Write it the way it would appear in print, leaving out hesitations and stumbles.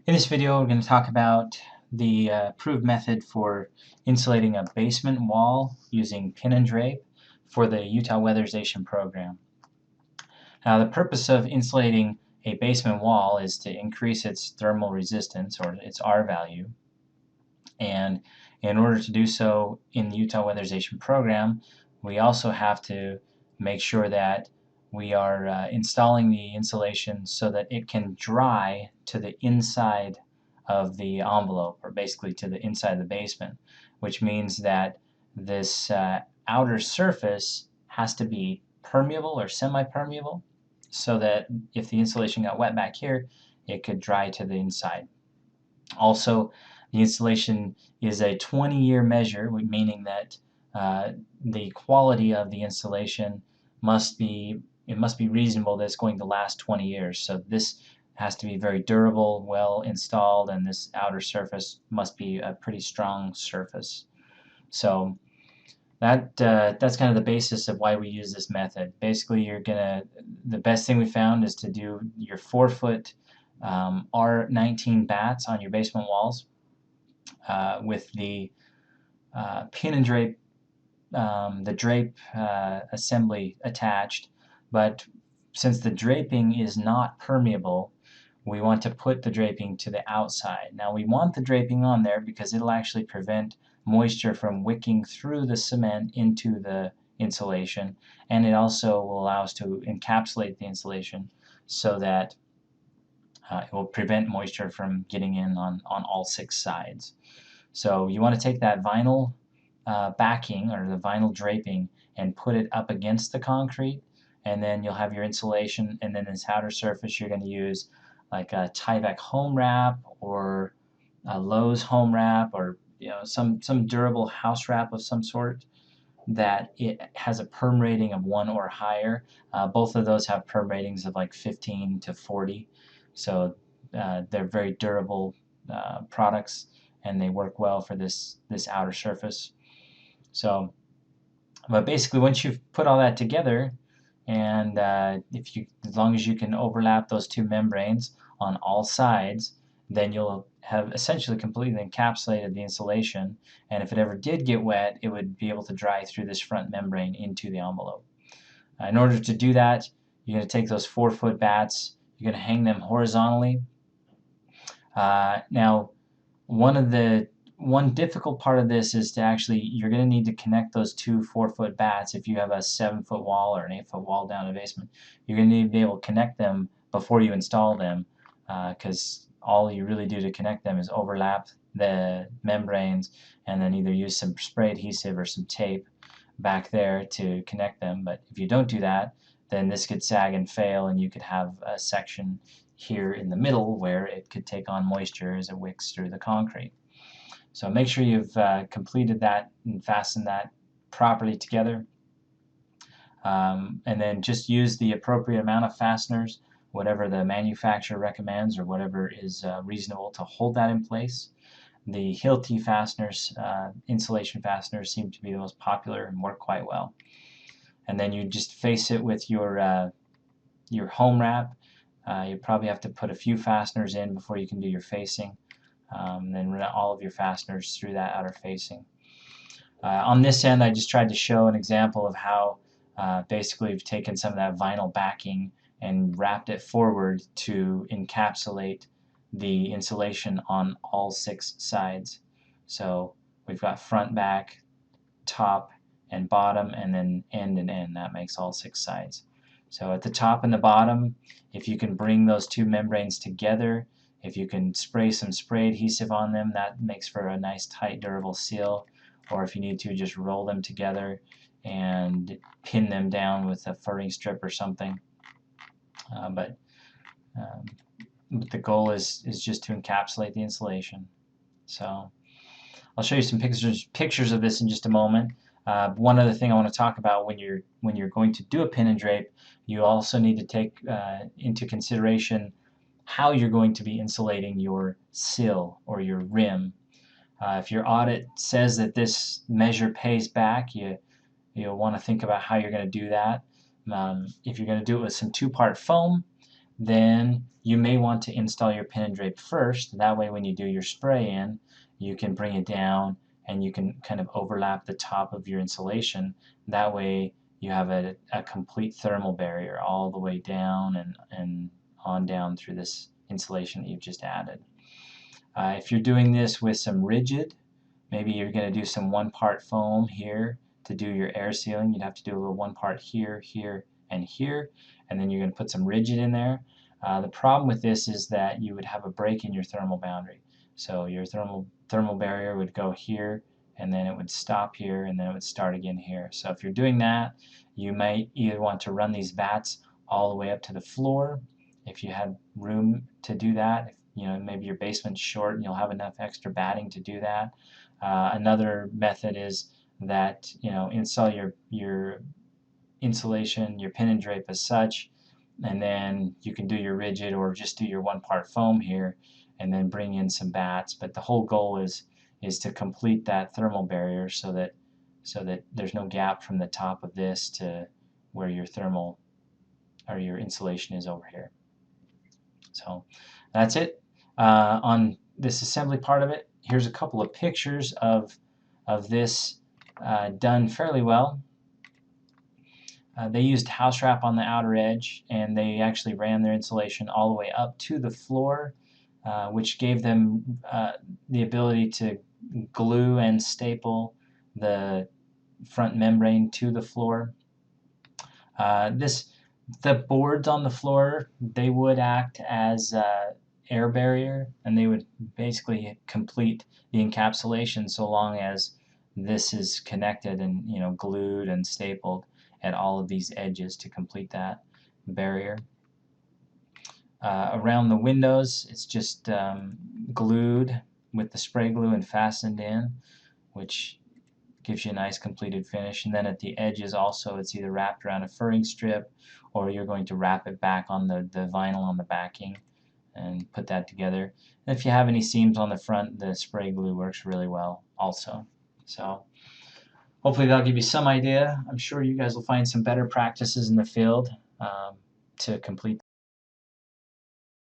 In this video, we're going to talk about the approved method for insulating a basement wall using pin and drape for the Utah Weatherization program. Now, the purpose of insulating a basement wall is to increase its thermal resistance, or its R value. And in order to do so in the Utah Weatherization program, we also have to make sure that we are installing the insulation so that it can dry to the inside of the envelope, or basically to the inside of the basement, which means that this outer surface has to be permeable or semi-permeable so that if the insulation got wet back here, it could dry to the inside. Also, the insulation is a 20-year measure, meaning that the quality of the insulation must be reasonable that it's going to last 20 years. So this has to be very durable, well installed, and this outer surface must be a pretty strong surface. So that's kind of the basis of why we use this method. Basically, the best thing we found is to do your 4-foot R19 bats on your basement walls with the pin and drape, the drape assembly attached. But since the draping is not permeable, we want to put the draping to the outside. Now, we want the draping on there because it'll actually prevent moisture from wicking through the cement into the insulation, and it also will allow us to encapsulate the insulation so that it will prevent moisture from getting in on all 6 sides. So you want to take that vinyl backing, or the vinyl draping, and put it up against the concrete, and then you'll have your insulation, and then this outer surface you're going to use like a Tyvek home wrap or a Lowe's home wrap, or some durable house wrap of some sort that it has a perm rating of 1 or higher. Both of those have perm ratings of like 15 to 40, so they're very durable products, and they work well for this outer surface. So, but basically, once you've put all that together, and as long as you can overlap those 2 membranes on all sides, then you'll have essentially completely encapsulated the insulation, and if it ever did get wet, it would be able to dry through this front membrane into the envelope. In order to do that, you're going to take those 4-foot bats, you're going to hang them horizontally. Now, one difficult part of this is you're going to need to connect those 2 4-foot bats. If you have a 7-foot wall or an 8-foot wall down a basement, you're going to need to be able to connect them before you install them, because all you really do to connect them is overlap the membranes and then either use some spray adhesive or some tape back there to connect them. But if you don't do that, then this could sag and fail, and you could have a section here in the middle where it could take on moisture as it wicks through the concrete. So make sure you've completed that and fastened that properly together. And then just use the appropriate amount of fasteners, whatever the manufacturer recommends or whatever is reasonable to hold that in place. The Hilti fasteners, insulation fasteners, seem to be the most popular and work quite well. And then you just face it with your home wrap. You probably have to put a few fasteners in before you can do your facing. Then run all of your fasteners through that outer facing. On this end, I just tried to show an example of how basically we've taken some of that vinyl backing and wrapped it forward to encapsulate the insulation on all 6 sides. So we've got front, back, top, and bottom, and then end and end. That makes all 6 sides. So at the top and the bottom, if you can bring those 2 membranes together, if you can spray some spray adhesive on them, that makes for a nice tight durable seal. Or if you need to, just roll them together and pin them down with a furring strip or something. But the goal is just to encapsulate the insulation. So I'll show you some pictures of this in just a moment. One other thing I want to talk about, when you're going to do a pin and drape, you also need to take into consideration how you're going to be insulating your sill or your rim. If your audit says that this measure pays back, you'll want to think about how you're going to do that. If you're going to do it with some 2-part foam, then you may want to install your pin and drape first. That way when you do your spray in, you can bring it down and you can kind of overlap the top of your insulation. That way you have a complete thermal barrier all the way down and on down through this insulation that you've just added. If you're doing this with some rigid, maybe you're going to do some 1-part foam here to do your air sealing. You'd have to do a little 1-part here, here, and here, and then you're going to put some rigid in there. The problem with this is that you would have a break in your thermal boundary. So your thermal barrier would go here, and then it would stop here, and then it would start again here. So if you're doing that, you might either want to run these bats all the way up to the floor if you had room to do that. Maybe your basement's short and you'll have enough extra batting to do that. Another method is that install your insulation, your pin and drape as such, and then you can do your rigid or just do your 1-part foam here and then bring in some bats. But the whole goal is to complete that thermal barrier so that there's no gap from the top of this to where your thermal or your insulation is over here. So that's it. On this assembly part of it, here's a couple of pictures of this done fairly well. They used house wrap on the outer edge, and they actually ran their insulation all the way up to the floor, which gave them the ability to glue and staple the front membrane to the floor. The boards on the floor, they would act as air barrier, and they would basically complete the encapsulation so long as this is connected and glued and stapled at all of these edges to complete that barrier. Around the windows, it's just glued with the spray glue and fastened in, which gives you a nice completed finish. And then at the edges also, it's either wrapped around a furring strip or you're going to wrap it back on the vinyl on the backing and put that together. And if you have any seams on the front, the spray glue works really well also. So hopefully that'll give you some idea. I'm sure you guys will find some better practices in the field to complete